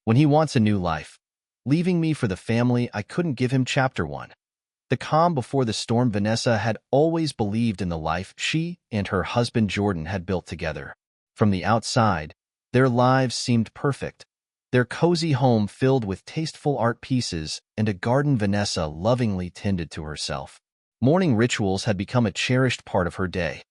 when he wants a new life. Leaving me for the family I couldn't give him. Chapter 1. The calm before the storm. Vanessa had always believed in the life she and her husband Jordan had built together. From the outside, their lives seemed perfect. Their cozy home filled with tasteful art pieces and a garden Vanessa lovingly tended to herself. Morning rituals had become a cherished part of her day.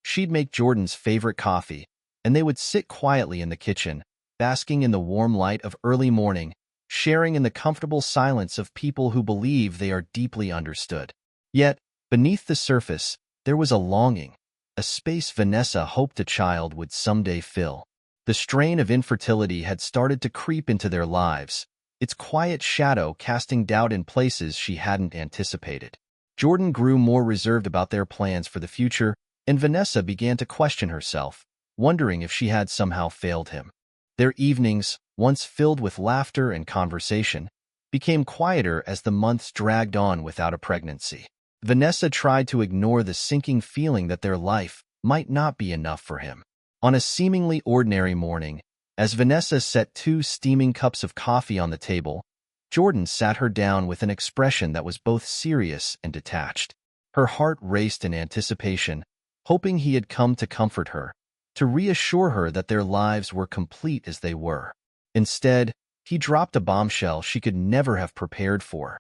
She'd make Jordan's favorite coffee, and they would sit quietly in the kitchen, basking in the warm light of early morning, sharing in the comfortable silence of people who believe they are deeply understood. Yet, beneath the surface, there was a longing, a space Vanessa hoped a child would someday fill. The strain of infertility had started to creep into their lives, its quiet shadow casting doubt in places she hadn't anticipated. Jordan grew more reserved about their plans for the future, and Vanessa began to question herself, wondering if she had somehow failed him. Their evenings, once filled with laughter and conversation, became quieter as the months dragged on without a pregnancy. Vanessa tried to ignore the sinking feeling that their life might not be enough for him. On a seemingly ordinary morning, as Vanessa set 2 steaming cups of coffee on the table, Jordan sat her down with an expression that was both serious and detached. Her heart raced in anticipation, hoping he had come to comfort her, to reassure her that their lives were complete as they were. Instead, he dropped a bombshell she could never have prepared for.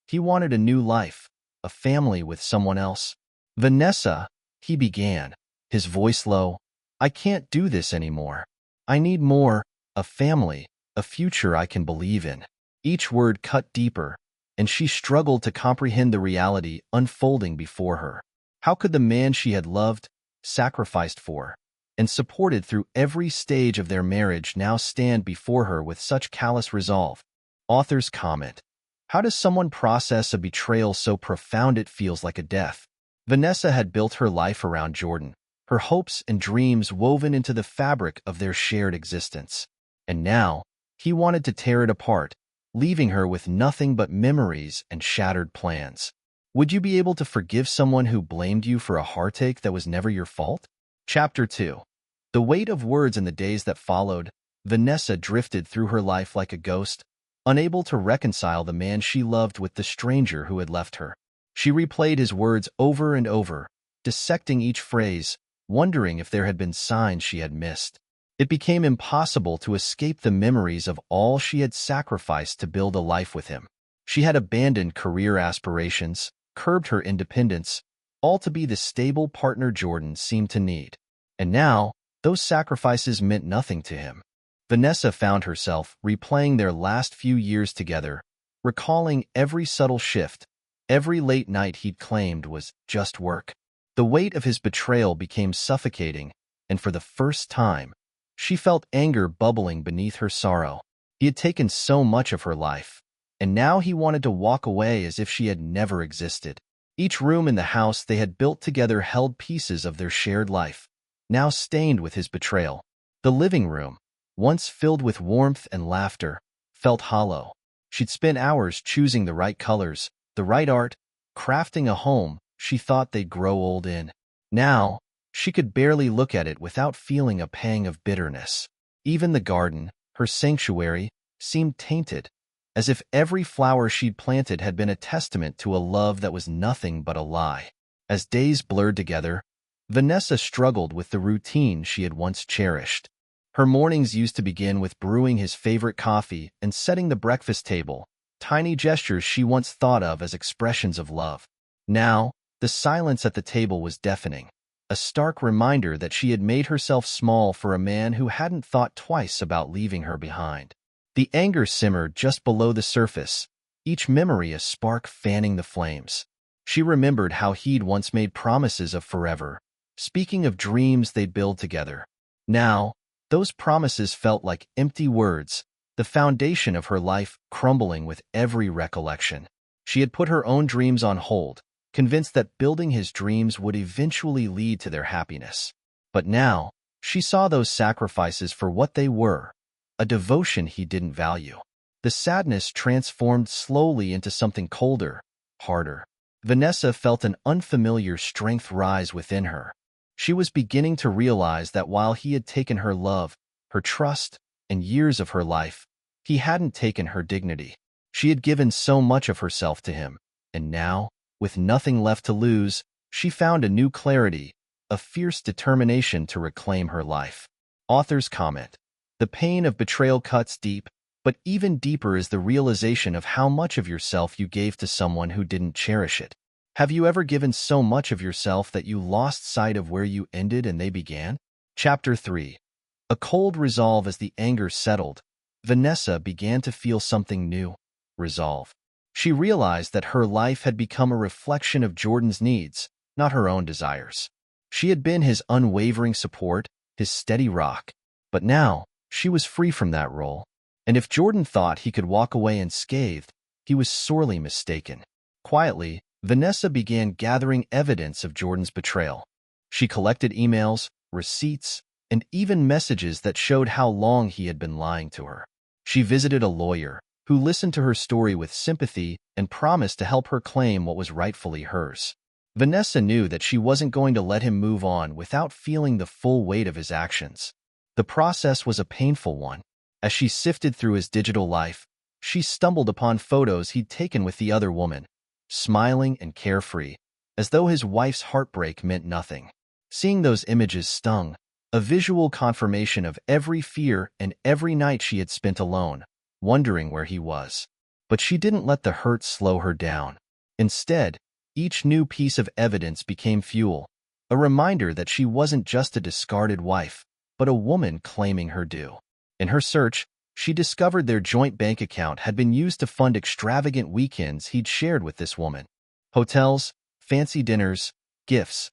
He wanted a new life, a family with someone else. "Vanessa," he began, his voice low, "I can't do this anymore. I need more, a family, a future I can believe in." Each word cut deeper, and she struggled to comprehend the reality unfolding before her. How could the man she had loved, sacrificed for, and supported through every stage of their marriage now stand before her with such callous resolve? Author's comment: how does someone process a betrayal so profound it feels like a death? Vanessa had built her life around Jordan, her hopes and dreams woven into the fabric of their shared existence. And now, he wanted to tear it apart, leaving her with nothing but memories and shattered plans. Would you be able to forgive someone who blamed you for a heartache that was never your fault? Chapter 2. The weight of words. In the days that followed, Vanessa drifted through her life like a ghost, unable to reconcile the man she loved with the stranger who had left her. She replayed his words over and over, dissecting each phrase, wondering if there had been signs she had missed. It became impossible to escape the memories of all she had sacrificed to build a life with him. She had abandoned career aspirations, curbed her independence, all to be the stable partner Jordan seemed to need. And now, those sacrifices meant nothing to him. Vanessa found herself replaying their last few years together, recalling every subtle shift, every late night he'd claimed was just work. The weight of his betrayal became suffocating, and for the first time, she felt anger bubbling beneath her sorrow. He had taken so much of her life, and now he wanted to walk away as if she had never existed. Each room in the house they had built together held pieces of their shared life, now stained with his betrayal. The living room, once filled with warmth and laughter, felt hollow. She'd spent hours choosing the right colors, the right art, crafting a home she thought they'd grow old in. Now, she could barely look at it without feeling a pang of bitterness. Even the garden, her sanctuary, seemed tainted, as if every flower she'd planted had been a testament to a love that was nothing but a lie. As days blurred together, Vanessa struggled with the routine she had once cherished. Her mornings used to begin with brewing his favorite coffee and setting the breakfast table, tiny gestures she once thought of as expressions of love. Now, the silence at the table was deafening, a stark reminder that she had made herself small for a man who hadn't thought twice about leaving her behind. The anger simmered just below the surface, each memory a spark fanning the flames. She remembered how he'd once made promises of forever, speaking of dreams they'd build together. Now, those promises felt like empty words, the foundation of her life crumbling with every recollection. She had put her own dreams on hold, convinced that building his dreams would eventually lead to their happiness. But now, she saw those sacrifices for what they were, a devotion he didn't value. The sadness transformed slowly into something colder, harder. Vanessa felt an unfamiliar strength rise within her. She was beginning to realize that while he had taken her love, her trust, and years of her life, He hadn't taken her dignity. She had given so much of herself to him, and now, with nothing left to lose, she found a new clarity, a fierce determination to reclaim her life. Author's comment. The pain of betrayal cuts deep, but even deeper is the realization of how much of yourself you gave to someone who didn't cherish it. Have you ever given so much of yourself that you lost sight of where you ended and they began? Chapter 3. A cold resolve. As the anger settled, Vanessa began to feel something new. Resolve. She realized that her life had become a reflection of Jordan's needs, not her own desires. She had been his unwavering support, his steady rock, but now she was free from that role. And if Jordan thought he could walk away unscathed, he was sorely mistaken. Quietly, Vanessa began gathering evidence of Jordan's betrayal. She collected emails, receipts, and even messages that showed how long he had been lying to her. She visited a lawyer, who listened to her story with sympathy and promised to help her claim what was rightfully hers. Vanessa knew that she wasn't going to let him move on without feeling the full weight of his actions. The process was a painful one. As she sifted through his digital life, she stumbled upon photos he'd taken with the other woman, smiling and carefree, as though his wife's heartbreak meant nothing. Seeing those images stung, a visual confirmation of every fear and every night she had spent alone, wondering where he was. But she didn't let the hurt slow her down. Instead, each new piece of evidence became fuel, a reminder that she wasn't just a discarded wife, but a woman claiming her due. In her search, she discovered their joint bank account had been used to fund extravagant weekends he'd shared with this woman. Hotels, fancy dinners, gifts,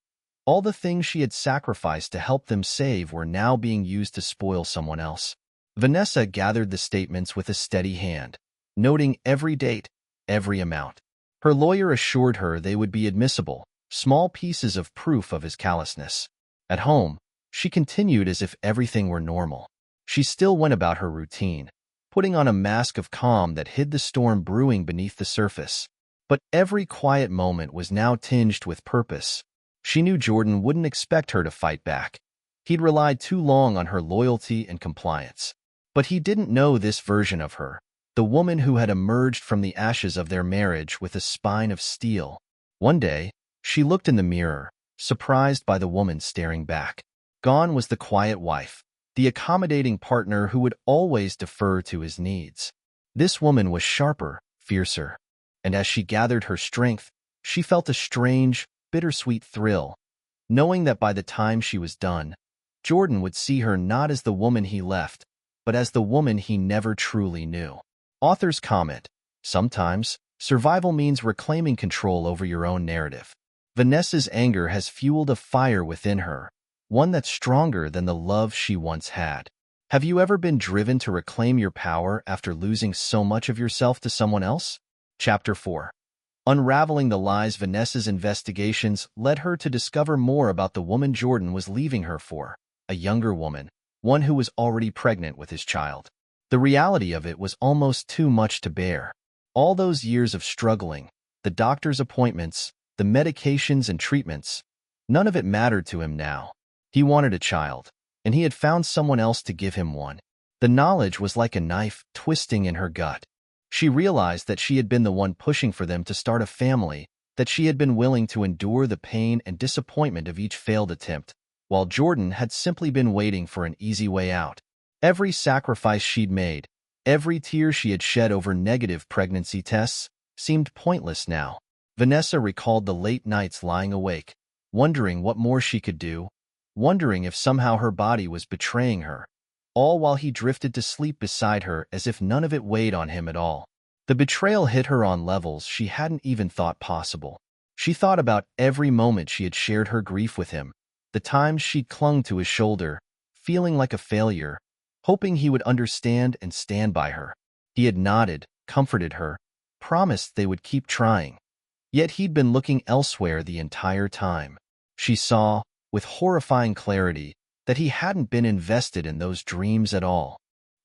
all the things she had sacrificed to help them save were now being used to spoil someone else. Vanessa gathered the statements with a steady hand, noting every date, every amount. Her lawyer assured her they would be admissible, small pieces of proof of his callousness. At home, she continued as if everything were normal. She still went about her routine, putting on a mask of calm that hid the storm brewing beneath the surface. But every quiet moment was now tinged with purpose. She knew Jordan wouldn't expect her to fight back. He'd relied too long on her loyalty and compliance. But he didn't know this version of her, the woman who had emerged from the ashes of their marriage with a spine of steel. One day, she looked in the mirror, surprised by the woman staring back. Gone was the quiet wife, the accommodating partner who would always defer to his needs. This woman was sharper, fiercer, and as she gathered her strength, she felt a strange, bittersweet thrill, knowing that by the time she was done, Jordan would see her not as the woman he left, but as the woman he never truly knew. Author's comment. Sometimes, survival means reclaiming control over your own narrative. Vanessa's anger has fueled a fire within her, one that's stronger than the love she once had. Have you ever been driven to reclaim your power after losing so much of yourself to someone else? Chapter 4. Unraveling the lies. Vanessa's investigations led her to discover more about the woman Jordan was leaving her for, a younger woman, one who was already pregnant with his child. The reality of it was almost too much to bear. All those years of struggling, the doctor's appointments, the medications and treatments, none of it mattered to him now. He wanted a child, and he had found someone else to give him one. The knowledge was like a knife twisting in her gut. She realized that she had been the one pushing for them to start a family, that she had been willing to endure the pain and disappointment of each failed attempt, while Jordan had simply been waiting for an easy way out. Every sacrifice she'd made, every tear she had shed over negative pregnancy tests, seemed pointless now. Vanessa recalled the late nights lying awake, wondering what more she could do, wondering if somehow her body was betraying her, all while he drifted to sleep beside her as if none of it weighed on him at all. The betrayal hit her on levels she hadn't even thought possible. She thought about every moment she had shared her grief with him, the times she'd clung to his shoulder, feeling like a failure, hoping he would understand and stand by her. He had nodded, comforted her, promised they would keep trying. Yet he'd been looking elsewhere the entire time. She saw, with horrifying clarity, that he hadn't been invested in those dreams at all.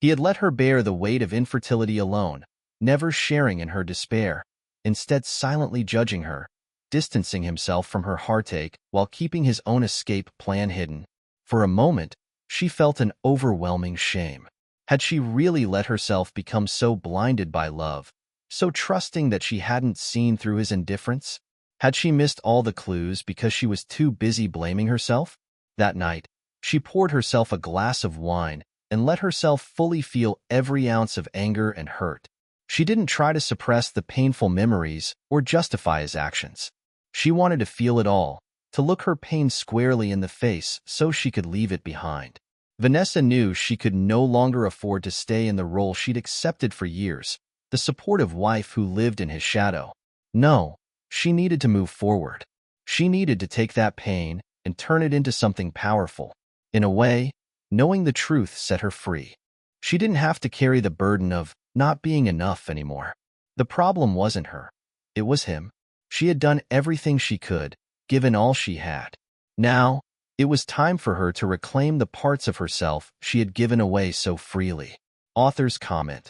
He had let her bear the weight of infertility alone, never sharing in her despair, instead silently judging her, distancing himself from her heartache while keeping his own escape plan hidden. For a moment, she felt an overwhelming shame. Had she really let herself become so blinded by love, so trusting that she hadn't seen through his indifference? Had she missed all the clues because she was too busy blaming herself? That night, she poured herself a glass of wine and let herself fully feel every ounce of anger and hurt. She didn't try to suppress the painful memories or justify his actions. She wanted to feel it all, to look her pain squarely in the face so she could leave it behind. Vanessa knew she could no longer afford to stay in the role she'd accepted for years, the supportive wife who lived in his shadow. No, she needed to move forward. She needed to take that pain and turn it into something powerful. In a way, knowing the truth set her free. She didn't have to carry the burden of not being enough anymore. The problem wasn't her. It was him. She had done everything she could, given all she had. Now, it was time for her to reclaim the parts of herself she had given away so freely. Author's comment.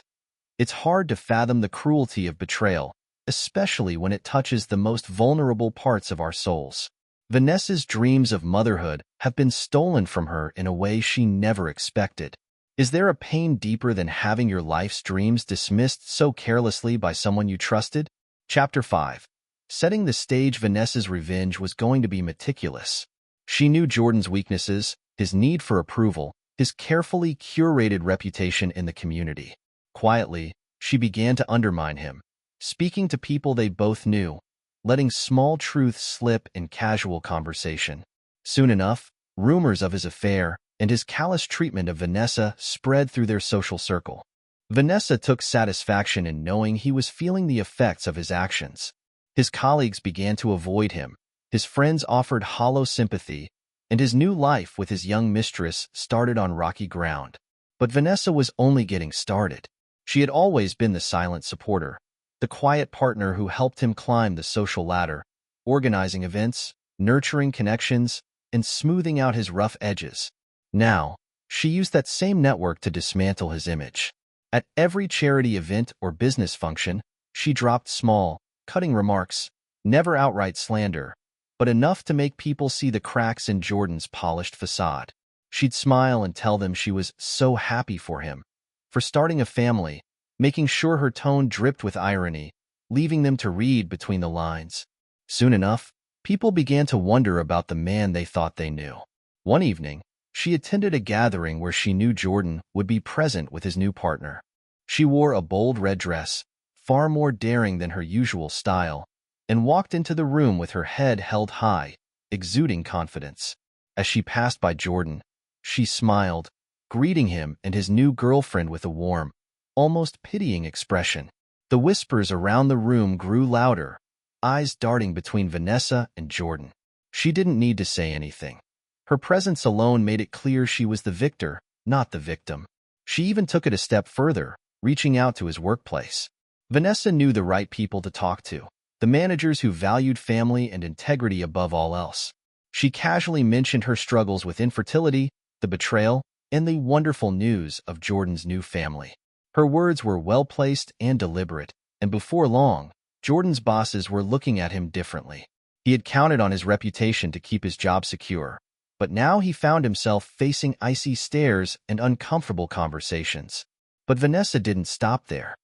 It's hard to fathom the cruelty of betrayal, especially when it touches the most vulnerable parts of our souls. Vanessa's dreams of motherhood have been stolen from her in a way she never expected. Is there a pain deeper than having your life's dreams dismissed so carelessly by someone you trusted? Chapter 5. Setting the stage. Vanessa's revenge was going to be meticulous. She knew Jordan's weaknesses, his need for approval, his carefully curated reputation in the community. Quietly, she began to undermine him, speaking to people they both knew, letting small truths slip in casual conversation. Soon enough, rumors of his affair and his callous treatment of Vanessa spread through their social circle. Vanessa took satisfaction in knowing he was feeling the effects of his actions. His colleagues began to avoid him, his friends offered hollow sympathy, and his new life with his young mistress started on rocky ground. But Vanessa was only getting started. She had always been the silent supporter, the quiet partner who helped him climb the social ladder, organizing events, nurturing connections, and smoothing out his rough edges. Now, she used that same network to dismantle his image. At every charity event or business function, she dropped small, cutting remarks, never outright slander, but enough to make people see the cracks in Jordan's polished facade. She'd smile and tell them she was so happy for him, for starting a family, making sure her tone dripped with irony, leaving them to read between the lines. Soon enough, people began to wonder about the man they thought they knew. One evening, she attended a gathering where she knew Jordan would be present with his new partner. She wore a bold red dress, far more daring than her usual style, and walked into the room with her head held high, exuding confidence. As she passed by Jordan, she smiled, greeting him and his new girlfriend with a warm, almost pitying expression. The whispers around the room grew louder, eyes darting between Vanessa and Jordan. She didn't need to say anything. Her presence alone made it clear she was the victor, not the victim. She even took it a step further, reaching out to his workplace. Vanessa knew the right people to talk to, the managers who valued family and integrity above all else. She casually mentioned her struggles with infertility, the betrayal, and the wonderful news of Jordan's new family. Her words were well-placed and deliberate, and before long, Jordan's bosses were looking at him differently. He had counted on his reputation to keep his job secure, but now he found himself facing icy stares and uncomfortable conversations. But Vanessa didn't stop there.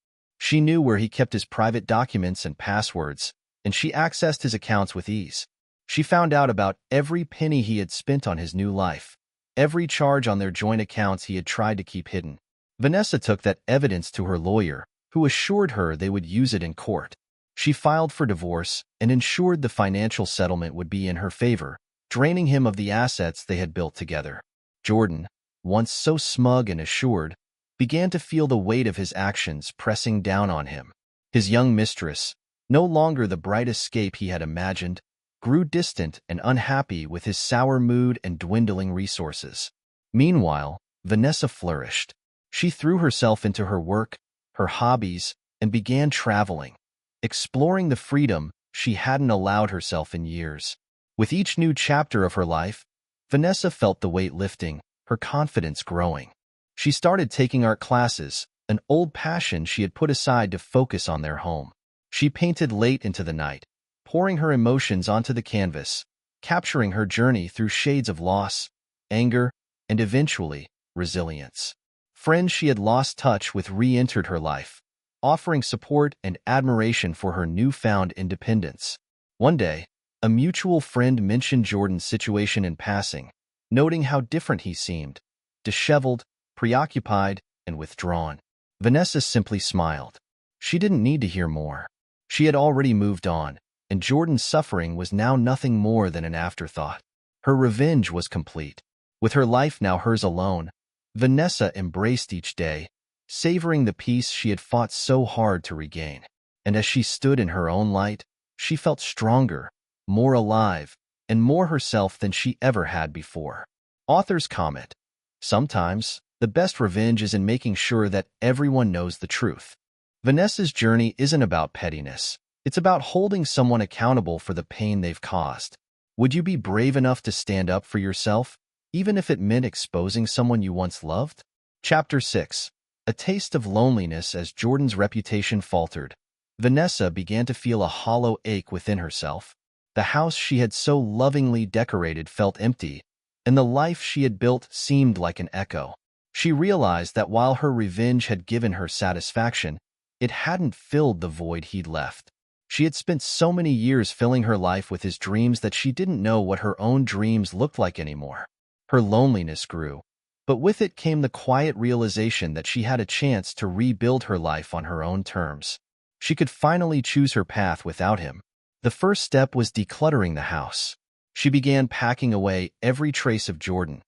She knew where he kept his private documents and passwords, and she accessed his accounts with ease. She found out about every penny he had spent on his new life, every charge on their joint accounts he had tried to keep hidden. Vanessa took that evidence to her lawyer, who assured her they would use it in court. She filed for divorce and ensured the financial settlement would be in her favor, draining him of the assets they had built together. Jordan, once so smug and assured, began to feel the weight of his actions pressing down on him. His young mistress, no longer the bright escape he had imagined, grew distant and unhappy with his sour mood and dwindling resources. Meanwhile, Vanessa flourished. She threw herself into her work, her hobbies, and began traveling, exploring the freedom she hadn't allowed herself in years. With each new chapter of her life, Vanessa felt the weight lifting, her confidence growing. She started taking art classes, an old passion she had put aside to focus on their home. She painted late into the night, pouring her emotions onto the canvas, capturing her journey through shades of loss, anger, and eventually, resilience. Friends she had lost touch with re-entered her life, offering support and admiration for her newfound independence. One day, a mutual friend mentioned Jordan's situation in passing, noting how different he seemed, disheveled, preoccupied, and withdrawn. Vanessa simply smiled. She didn't need to hear more. She had already moved on, and Jordan's suffering was now nothing more than an afterthought. Her revenge was complete. With her life now hers alone, Vanessa embraced each day, savoring the peace she had fought so hard to regain. And as she stood in her own light, she felt stronger, more alive, and more herself than she ever had before. Authors comment, sometimes, the best revenge is in making sure that everyone knows the truth. Vanessa's journey isn't about pettiness. It's about holding someone accountable for the pain they've caused. Would you be brave enough to stand up for yourself, even if it meant exposing someone you once loved? Chapter 6. A taste of loneliness. As Jordan's reputation faltered, Vanessa began to feel a hollow ache within herself. The house she had so lovingly decorated felt empty, and the life she had built seemed like an echo. She realized that while her revenge had given her satisfaction, it hadn't filled the void he'd left. She had spent so many years filling her life with his dreams that she didn't know what her own dreams looked like anymore. Her loneliness grew, but with it came the quiet realization that she had a chance to rebuild her life on her own terms. She could finally choose her path without him. The first step was decluttering the house. She began packing away every trace of Jordan,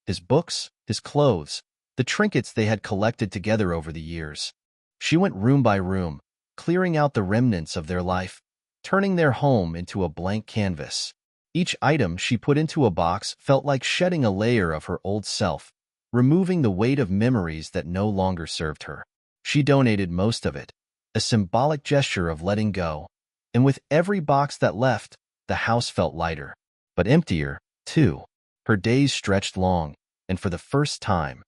his books, his clothes, the trinkets they had collected together over the years. She went room by room, clearing out the remnants of their life, turning their home into a blank canvas. Each item she put into a box felt like shedding a layer of her old self, removing the weight of memories that no longer served her. She donated most of it, a symbolic gesture of letting go, and with every box that left, the house felt lighter, but emptier, too. Her days stretched long, and for the first time,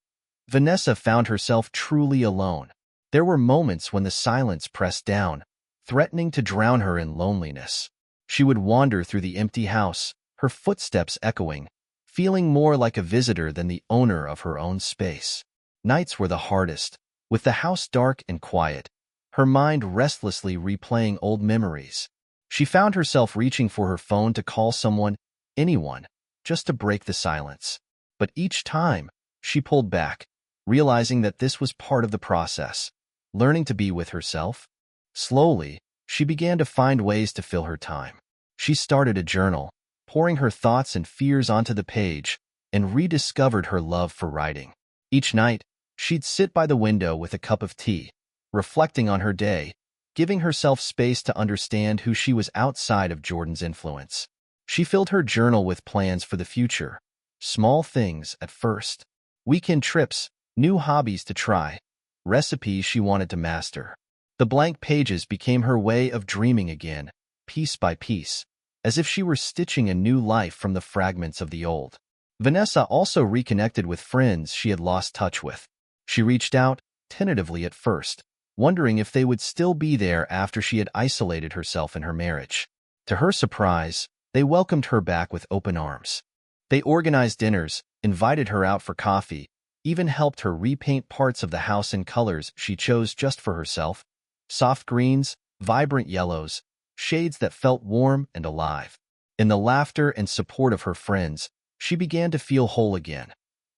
Vanessa found herself truly alone. There were moments when the silence pressed down, threatening to drown her in loneliness. She would wander through the empty house, her footsteps echoing, feeling more like a visitor than the owner of her own space. Nights were the hardest, with the house dark and quiet, her mind restlessly replaying old memories. She found herself reaching for her phone to call someone, anyone, just to break the silence. But each time, she pulled back, realizing that this was part of the process. Learning to be with herself. Slowly, she began to find ways to fill her time. She started a journal, pouring her thoughts and fears onto the page, and rediscovered her love for writing. Each night, she'd sit by the window with a cup of tea, reflecting on her day, giving herself space to understand who she was outside of Jordan's influence. She filled her journal with plans for the future, small things at first, weekend trips, new hobbies to try, recipes she wanted to master. The blank pages became her way of dreaming again, piece by piece, as if she were stitching a new life from the fragments of the old. Vanessa also reconnected with friends she had lost touch with. She reached out, tentatively at first, wondering if they would still be there after she had isolated herself in her marriage. To her surprise, they welcomed her back with open arms. They organized dinners, invited her out for coffee, even helped her repaint parts of the house in colors she chose just for herself, soft greens, vibrant yellows, shades that felt warm and alive. In the laughter and support of her friends, she began to feel whole again,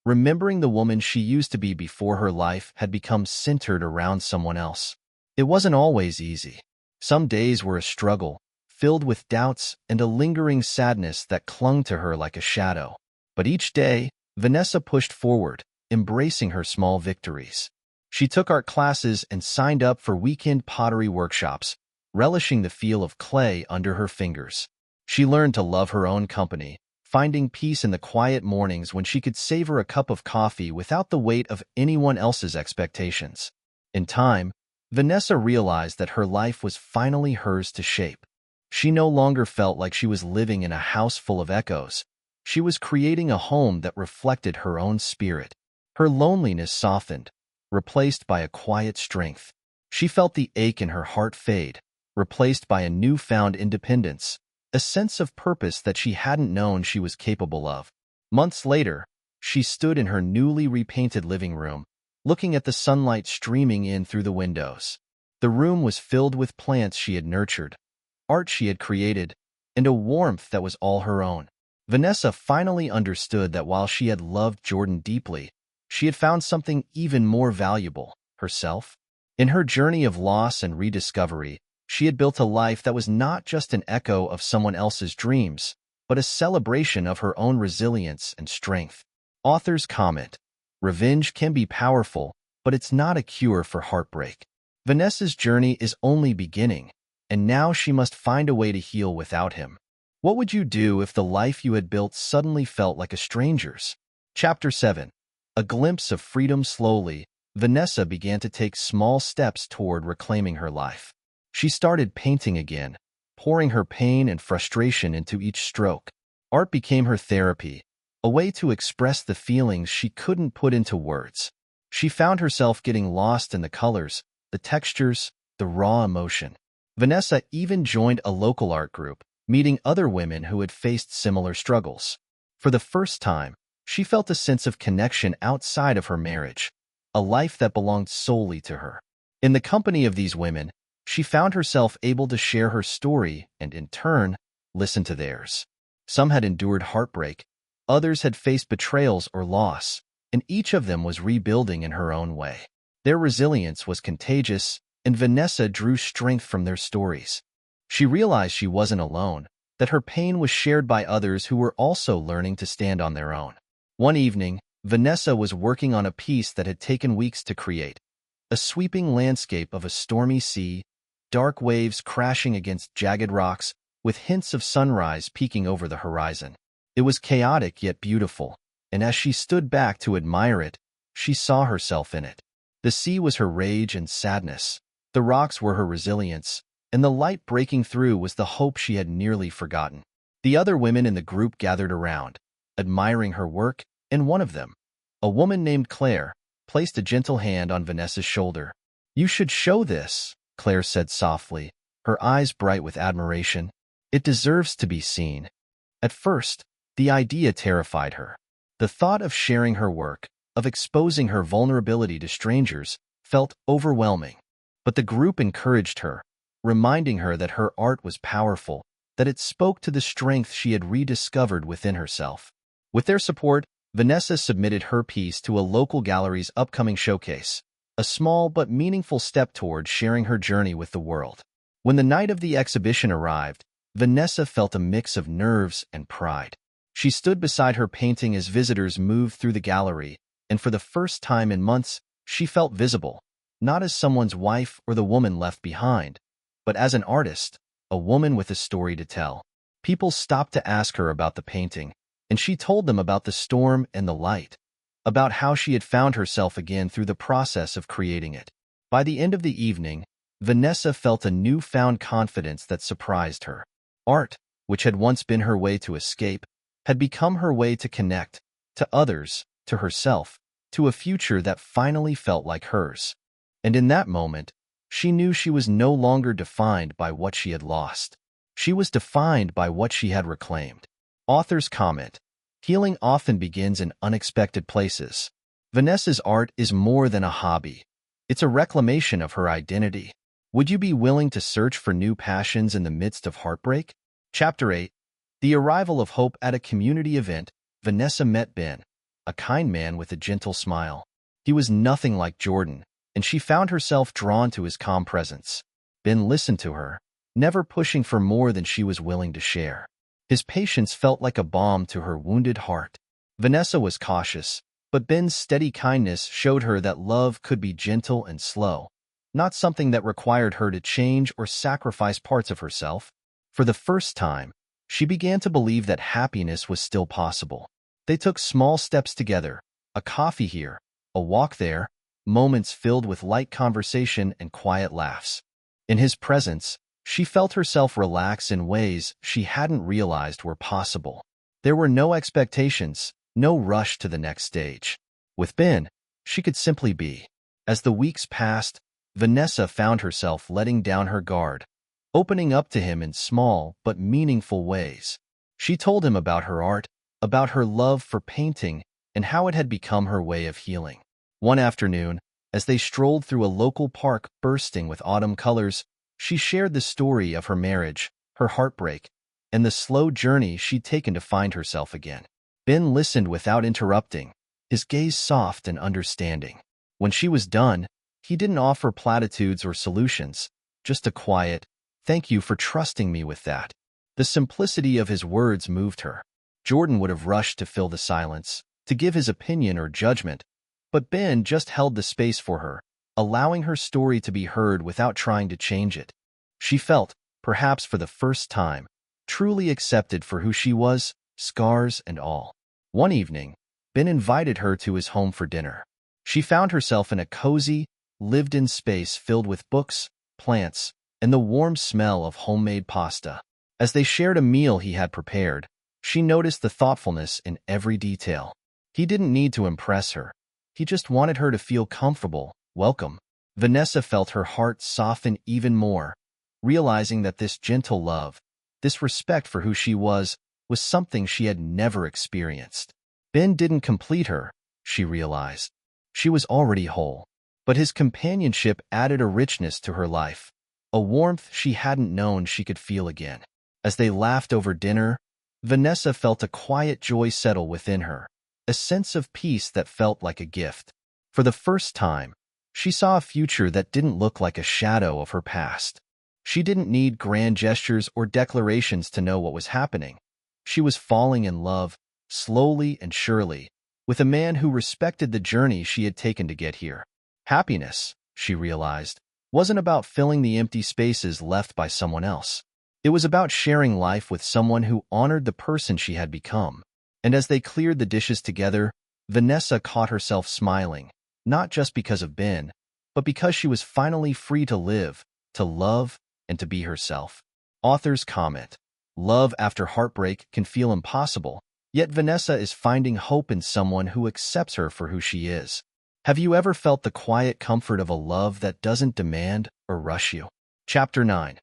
remembering the woman she used to be before her life had become centered around someone else. It wasn't always easy. Some days were a struggle, filled with doubts and a lingering sadness that clung to her like a shadow. But each day, Vanessa pushed forward, embracing her small victories. She took art classes and signed up for weekend pottery workshops, relishing the feel of clay under her fingers. She learned to love her own company, finding peace in the quiet mornings when she could savor a cup of coffee without the weight of anyone else's expectations. In time, Vanessa realized that her life was finally hers to shape. She no longer felt like she was living in a house full of echoes. She was creating a home that reflected her own spirit. Her loneliness softened, replaced by a quiet strength. She felt the ache in her heart fade, replaced by a newfound independence, a sense of purpose that she hadn't known she was capable of. Months later, she stood in her newly repainted living room, looking at the sunlight streaming in through the windows. The room was filled with plants she had nurtured, art she had created, and a warmth that was all her own. Vanessa finally understood that while she had loved Jordan deeply, she had found something even more valuable, herself. In her journey of loss and rediscovery, she had built a life that was not just an echo of someone else's dreams, but a celebration of her own resilience and strength. Author's comment: revenge can be powerful, but it's not a cure for heartbreak. Vanessa's journey is only beginning, and now she must find a way to heal without him. What would you do if the life you had built suddenly felt like a stranger's? Chapter 7. A glimpse of freedom. Slowly, Vanessa began to take small steps toward reclaiming her life. She started painting again, pouring her pain and frustration into each stroke. Art became her therapy, a way to express the feelings she couldn't put into words. She found herself getting lost in the colors, the textures, the raw emotion. Vanessa even joined a local art group, meeting other women who had faced similar struggles. For the first time, she felt a sense of connection outside of her marriage, a life that belonged solely to her. In the company of these women, she found herself able to share her story and, in turn, listen to theirs. Some had endured heartbreak, others had faced betrayals or loss, and each of them was rebuilding in her own way. Their resilience was contagious, and Vanessa drew strength from their stories. She realized she wasn't alone, that her pain was shared by others who were also learning to stand on their own. One evening, Vanessa was working on a piece that had taken weeks to create. A sweeping landscape of a stormy sea, dark waves crashing against jagged rocks, with hints of sunrise peeking over the horizon. It was chaotic yet beautiful, and as she stood back to admire it, she saw herself in it. The sea was her rage and sadness, the rocks were her resilience, and the light breaking through was the hope she had nearly forgotten. The other women in the group gathered around, admiring her work, and one of them, a woman named Claire, placed a gentle hand on Vanessa's shoulder. "You should show this," Claire said softly, her eyes bright with admiration. "It deserves to be seen." At first, the idea terrified her. The thought of sharing her work, of exposing her vulnerability to strangers, felt overwhelming. But the group encouraged her, reminding her that her art was powerful, that it spoke to the strength she had rediscovered within herself. With their support, Vanessa submitted her piece to a local gallery's upcoming showcase, a small but meaningful step toward sharing her journey with the world. When the night of the exhibition arrived, Vanessa felt a mix of nerves and pride. She stood beside her painting as visitors moved through the gallery, and for the first time in months, she felt visible, not as someone's wife or the woman left behind, but as an artist, a woman with a story to tell. People stopped to ask her about the painting, and she told them about the storm and the light, about how she had found herself again through the process of creating it. By the end of the evening, Vanessa felt a newfound confidence that surprised her. Art, which had once been her way to escape, had become her way to connect, to others, to herself, to a future that finally felt like hers. And in that moment, she knew she was no longer defined by what she had lost. She was defined by what she had reclaimed. Author's comment: healing often begins in unexpected places. Vanessa's art is more than a hobby. It's a reclamation of her identity. Would you be willing to search for new passions in the midst of heartbreak? Chapter 8. The arrival of hope. At a community event, Vanessa met Ben, a kind man with a gentle smile. He was nothing like Jordan, and she found herself drawn to his calm presence. Ben listened to her, never pushing for more than she was willing to share. His patience felt like a balm to her wounded heart. Vanessa was cautious, but Ben's steady kindness showed her that love could be gentle and slow, not something that required her to change or sacrifice parts of herself. For the first time, she began to believe that happiness was still possible. They took small steps together, a coffee here, a walk there, moments filled with light conversation and quiet laughs. In his presence, she felt herself relax in ways she hadn't realized were possible. There were no expectations, no rush to the next stage. With Ben, she could simply be. As the weeks passed, Vanessa found herself letting down her guard, opening up to him in small but meaningful ways. She told him about her art, about her love for painting, and how it had become her way of healing. One afternoon, as they strolled through a local park bursting with autumn colors, she shared the story of her marriage, her heartbreak, and the slow journey she'd taken to find herself again. Ben listened without interrupting, his gaze soft and understanding. When she was done, he didn't offer platitudes or solutions, just a quiet, "Thank you for trusting me with that." The simplicity of his words moved her. Jordan would have rushed to fill the silence, to give his opinion or judgment, but Ben just held the space for her, allowing her story to be heard without trying to change it. She felt, perhaps for the first time, truly accepted for who she was, scars and all. One evening, Ben invited her to his home for dinner. She found herself in a cozy, lived-in space filled with books, plants, and the warm smell of homemade pasta. As they shared a meal he had prepared, she noticed the thoughtfulness in every detail. He didn't need to impress her. He just wanted her to feel comfortable, welcome. Vanessa felt her heart soften even more, realizing that this gentle love, this respect for who she was something she had never experienced. Ben didn't complete her, she realized. She was already whole. But his companionship added a richness to her life, a warmth she hadn't known she could feel again. As they laughed over dinner, Vanessa felt a quiet joy settle within her, a sense of peace that felt like a gift. For the first time, she saw a future that didn't look like a shadow of her past. She didn't need grand gestures or declarations to know what was happening. She was falling in love, slowly and surely, with a man who respected the journey she had taken to get here. Happiness, she realized, wasn't about filling the empty spaces left by someone else. It was about sharing life with someone who honored the person she had become. And as they cleared the dishes together, Vanessa caught herself smiling, not just because of Ben, but because she was finally free to live, to love, and to be herself. Author's comment: love after heartbreak can feel impossible, yet Vanessa is finding hope in someone who accepts her for who she is. Have you ever felt the quiet comfort of a love that doesn't demand or rush you? Chapter 9.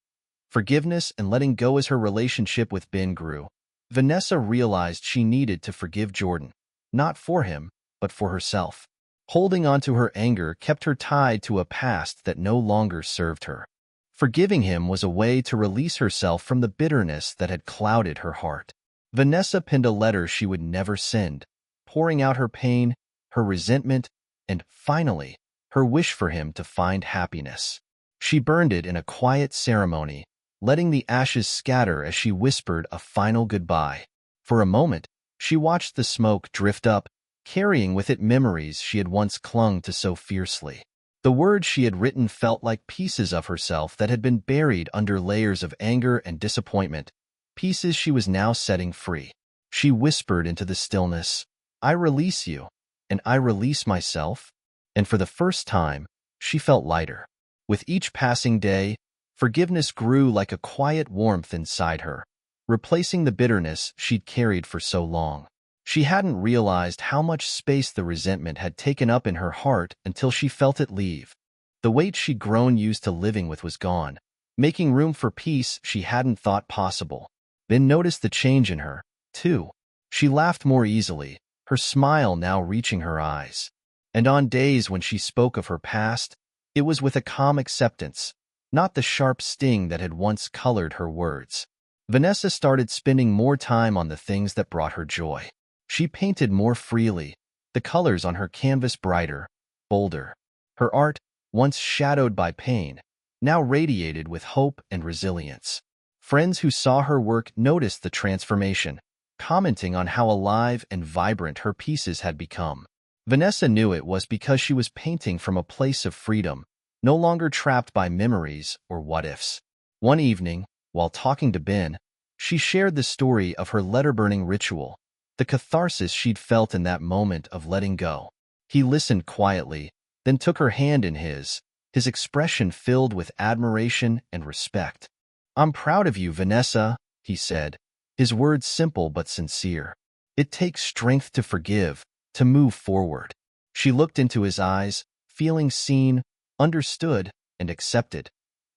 Forgiveness and letting go. As her relationship with Ben grew, Vanessa realized she needed to forgive Jordan, not for him, but for herself. Holding on to her anger kept her tied to a past that no longer served her. Forgiving him was a way to release herself from the bitterness that had clouded her heart. Vanessa penned a letter she would never send, pouring out her pain, her resentment, and, finally, her wish for him to find happiness. She burned it in a quiet ceremony, letting the ashes scatter as she whispered a final goodbye. For a moment, she watched the smoke drift up, carrying with it memories she had once clung to so fiercely. The words she had written felt like pieces of herself that had been buried under layers of anger and disappointment, pieces she was now setting free. She whispered into the stillness, "I release you, and I release myself," and for the first time, she felt lighter. With each passing day, forgiveness grew like a quiet warmth inside her, replacing the bitterness she'd carried for so long. She hadn't realized how much space the resentment had taken up in her heart until she felt it leave. The weight she'd grown used to living with was gone, making room for peace she hadn't thought possible. Ben noticed the change in her, too. She laughed more easily, her smile now reaching her eyes. And on days when she spoke of her past, it was with a calm acceptance, not the sharp sting that had once colored her words. Vanessa started spending more time on the things that brought her joy. She painted more freely, the colors on her canvas brighter, bolder. Her art, once shadowed by pain, now radiated with hope and resilience. Friends who saw her work noticed the transformation, commenting on how alive and vibrant her pieces had become. Vanessa knew it was because she was painting from a place of freedom, no longer trapped by memories or what-ifs. One evening, while talking to Ben, she shared the story of her letter-burning ritual, the catharsis she'd felt in that moment of letting go. He listened quietly, then took her hand in his expression filled with admiration and respect. "I'm proud of you, Vanessa," he said, his words simple but sincere. "It takes strength to forgive, to move forward." She looked into his eyes, feeling seen, understood, and accepted,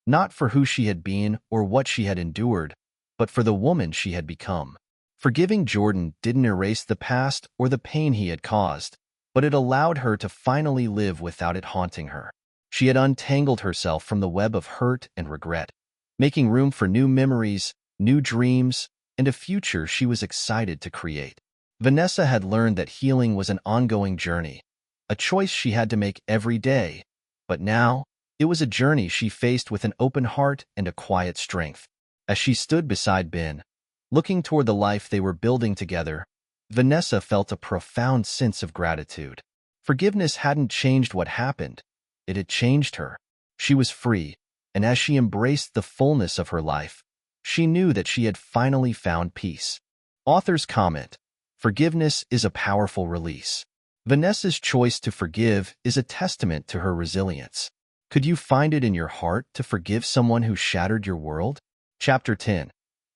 not for who she had been or what she had endured, but for the woman she had become. Forgiving Jordan didn't erase the past or the pain he had caused. but it allowed her to finally live without it haunting her. She had untangled herself from the web of hurt and regret, making room for new memories, new dreams, and a future she was excited to create. Vanessa had learned that healing was an ongoing journey, a choice she had to make every day, but now it was a journey she faced with an open heart and a quiet strength. As she stood beside Ben, looking toward the life they were building together, Vanessa felt a profound sense of gratitude. Forgiveness hadn't changed what happened, it had changed her. She was free, and as she embraced the fullness of her life, she knew that she had finally found peace. Author's comment: forgiveness is a powerful release. Vanessa's choice to forgive is a testament to her resilience. Could you find it in your heart to forgive someone who shattered your world? Chapter 10.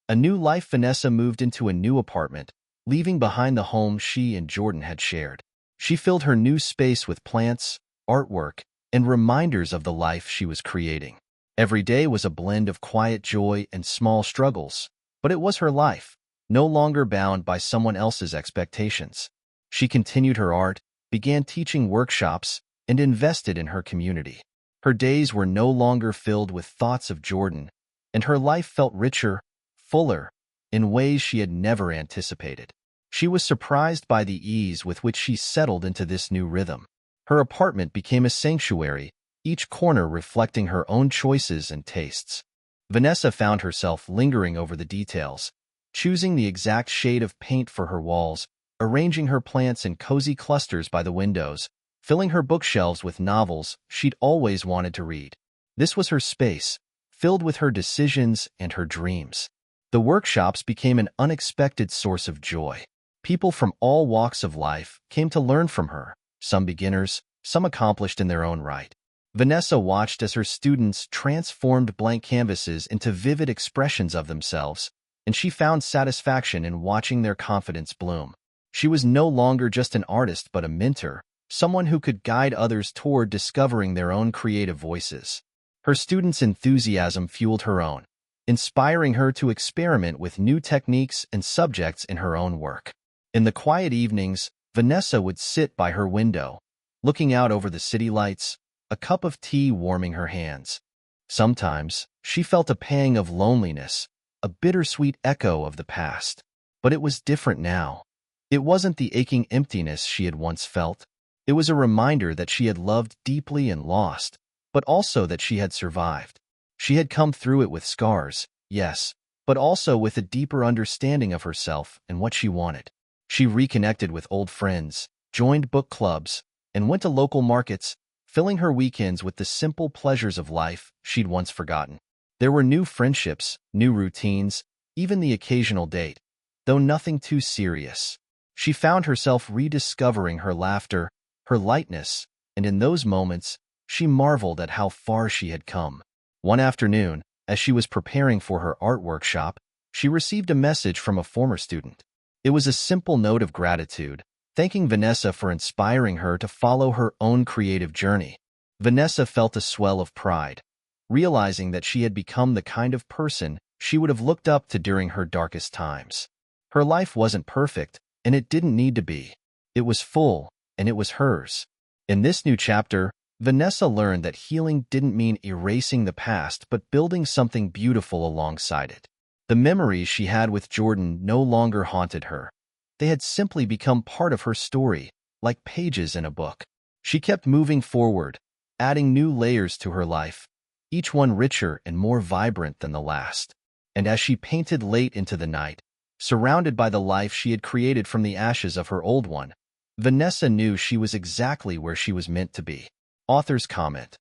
A new life. Vanessa moved into a new apartment, leaving behind the home she and Jordan had shared. She filled her new space with plants, artwork, and reminders of the life she was creating. Every day was a blend of quiet joy and small struggles, but it was her life, no longer bound by someone else's expectations. She continued her art, began teaching workshops, and invested in her community. Her days were no longer filled with thoughts of Jordan, and her life felt richer, fuller, in ways she had never anticipated. She was surprised by the ease with which she settled into this new rhythm. Her apartment became a sanctuary, each corner reflecting her own choices and tastes. Vanessa found herself lingering over the details, choosing the exact shade of paint for her walls, arranging her plants in cozy clusters by the windows, filling her bookshelves with novels she'd always wanted to read. This was her space, filled with her decisions and her dreams. The workshops became an unexpected source of joy. People from all walks of life came to learn from her, some beginners, some accomplished in their own right. Vanessa watched as her students transformed blank canvases into vivid expressions of themselves, and she found satisfaction in watching their confidence bloom. She was no longer just an artist but a mentor, someone who could guide others toward discovering their own creative voices. Her students' enthusiasm fueled her own, inspiring her to experiment with new techniques and subjects in her own work. In the quiet evenings, Vanessa would sit by her window, looking out over the city lights, a cup of tea warming her hands. Sometimes, she felt a pang of loneliness, a bittersweet echo of the past. But it was different now. It wasn't the aching emptiness she had once felt. It was a reminder that she had loved deeply and lost, but also that she had survived. She had come through it with scars, yes, but also with a deeper understanding of herself and what she wanted. She reconnected with old friends, joined book clubs, and went to local markets, filling her weekends with the simple pleasures of life she'd once forgotten. There were new friendships, new routines, even the occasional date, though nothing too serious. She found herself rediscovering her laughter, her lightness, and in those moments, she marveled at how far she had come. One afternoon, as she was preparing for her art workshop, she received a message from a former student. It was a simple note of gratitude, thanking Vanessa for inspiring her to follow her own creative journey. Vanessa felt a swell of pride, realizing that she had become the kind of person she would have looked up to during her darkest times. Her life wasn't perfect, and it didn't need to be. It was full, and it was hers. In this new chapter, Vanessa learned that healing didn't mean erasing the past but building something beautiful alongside it. The memories she had with Jordan no longer haunted her. They had simply become part of her story, like pages in a book. She kept moving forward, adding new layers to her life, each one richer and more vibrant than the last. And as she painted late into the night, surrounded by the life she had created from the ashes of her old one, Vanessa knew she was exactly where she was meant to be. Author's comment: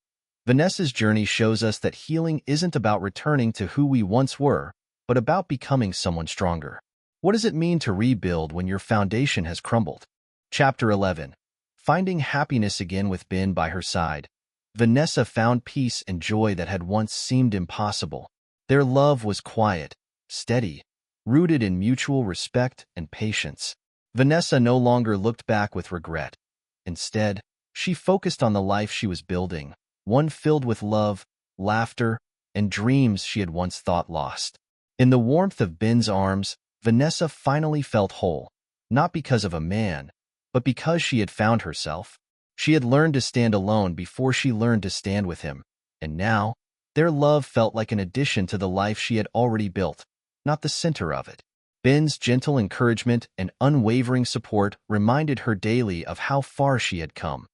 Vanessa's journey shows us that healing isn't about returning to who we once were, but about becoming someone stronger. What does it mean to rebuild when your foundation has crumbled? Chapter 11. Finding happiness again. With Ben by her side, Vanessa found peace and joy that had once seemed impossible. Their love was quiet, steady, rooted in mutual respect and patience. Vanessa no longer looked back with regret. Instead, she focused on the life she was building, one filled with love, laughter, and dreams she had once thought lost. In the warmth of Ben's arms, Vanessa finally felt whole, not because of a man, but because she had found herself. She had learned to stand alone before she learned to stand with him, and now, their love felt like an addition to the life she had already built, not the center of it. Ben's gentle encouragement and unwavering support reminded her daily of how far she had come,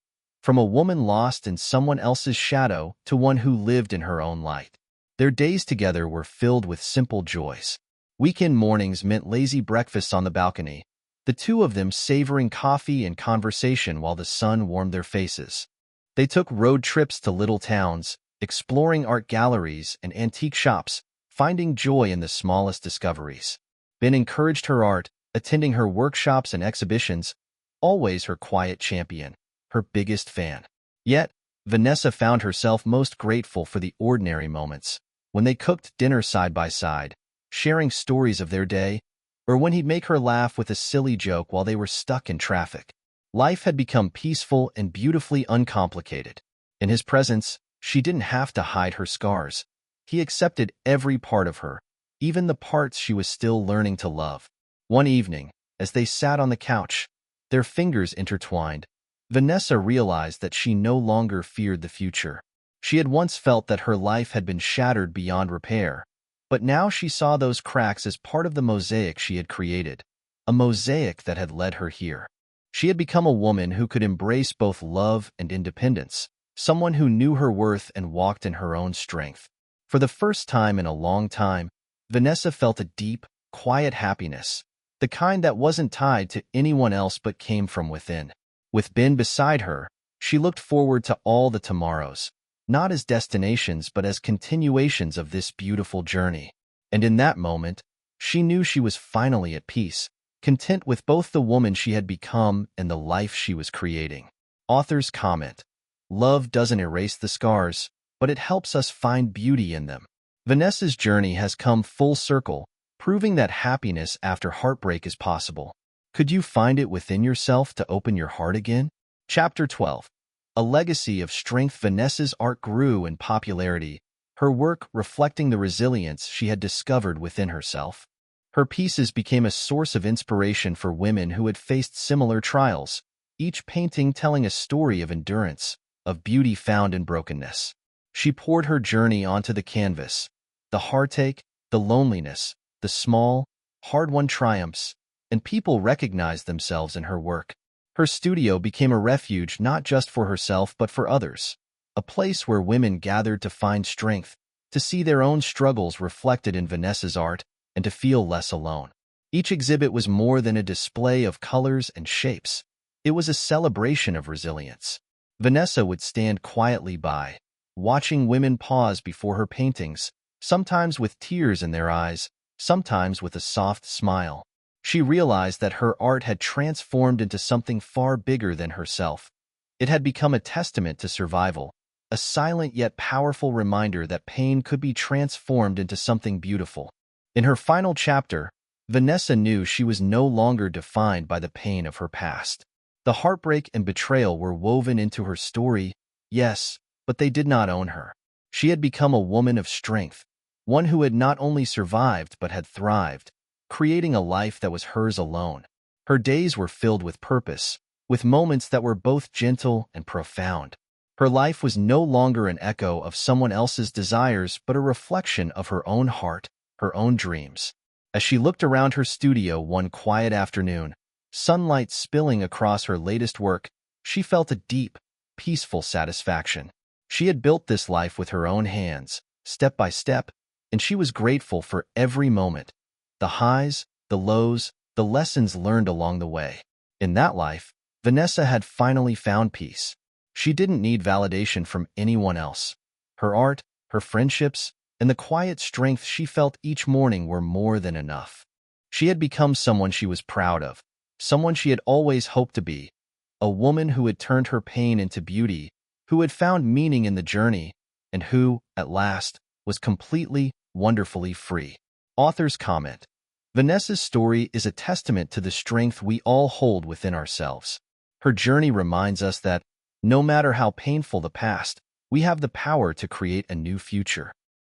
from a woman lost in someone else's shadow to one who lived in her own light. Their days together were filled with simple joys. Weekend mornings meant lazy breakfasts on the balcony, the two of them savoring coffee and conversation while the sun warmed their faces. They took road trips to little towns, exploring art galleries and antique shops, finding joy in the smallest discoveries. Ben encouraged her art, attending her workshops and exhibitions, always her quiet champion, her biggest fan. Yet, Vanessa found herself most grateful for the ordinary moments, when they cooked dinner side by side, sharing stories of their day, or when he'd make her laugh with a silly joke while they were stuck in traffic. Life had become peaceful and beautifully uncomplicated. In his presence, she didn't have to hide her scars. He accepted every part of her, even the parts she was still learning to love. One evening, as they sat on the couch, their fingers intertwined, Vanessa realized that she no longer feared the future. She had once felt that her life had been shattered beyond repair, but now she saw those cracks as part of the mosaic she had created, a mosaic that had led her here. She had become a woman who could embrace both love and independence, someone who knew her worth and walked in her own strength. For the first time in a long time, Vanessa felt a deep, quiet happiness, the kind that wasn't tied to anyone else but came from within. With Ben beside her, she looked forward to all the tomorrows, not as destinations but as continuations of this beautiful journey. And in that moment, she knew she was finally at peace, content with both the woman she had become and the life she was creating. Author's comment: love doesn't erase the scars, but it helps us find beauty in them. Vanessa's journey has come full circle, proving that happiness after heartbreak is possible. Could you find it within yourself to open your heart again? Chapter 12. A legacy of strength. Vanessa's art grew in popularity, her work reflecting the resilience she had discovered within herself. Her pieces became a source of inspiration for women who had faced similar trials, each painting telling a story of endurance, of beauty found in brokenness. She poured her journey onto the canvas, the heartache, the loneliness, the small, hard-won triumphs, and people recognized themselves in her work. Her studio became a refuge not just for herself but for others, a place where women gathered to find strength, to see their own struggles reflected in Vanessa's art, and to feel less alone. Each exhibit was more than a display of colors and shapes. It was a celebration of resilience. Vanessa would stand quietly by, watching women pause before her paintings, sometimes with tears in their eyes, sometimes with a soft smile. She realized that her art had transformed into something far bigger than herself. It had become a testament to survival, a silent yet powerful reminder that pain could be transformed into something beautiful. In her final chapter, Vanessa knew she was no longer defined by the pain of her past. The heartbreak and betrayal were woven into her story, yes, but they did not own her. She had become a woman of strength, one who had not only survived but had thrived, creating a life that was hers alone. Her days were filled with purpose, with moments that were both gentle and profound. Her life was no longer an echo of someone else's desires but a reflection of her own heart, her own dreams. As she looked around her studio one quiet afternoon, sunlight spilling across her latest work, she felt a deep, peaceful satisfaction. She had built this life with her own hands, step by step, and she was grateful for every moment, the highs, the lows, the lessons learned along the way. In that life, Vanessa had finally found peace. She didn't need validation from anyone else. Her art, her friendships, and the quiet strength she felt each morning were more than enough. She had become someone she was proud of, someone she had always hoped to be, a woman who had turned her pain into beauty, who had found meaning in the journey, and who, at last, was completely, wonderfully free. Author's comment: Vanessa's story is a testament to the strength we all hold within ourselves. Her journey reminds us that, no matter how painful the past, we have the power to create a new future.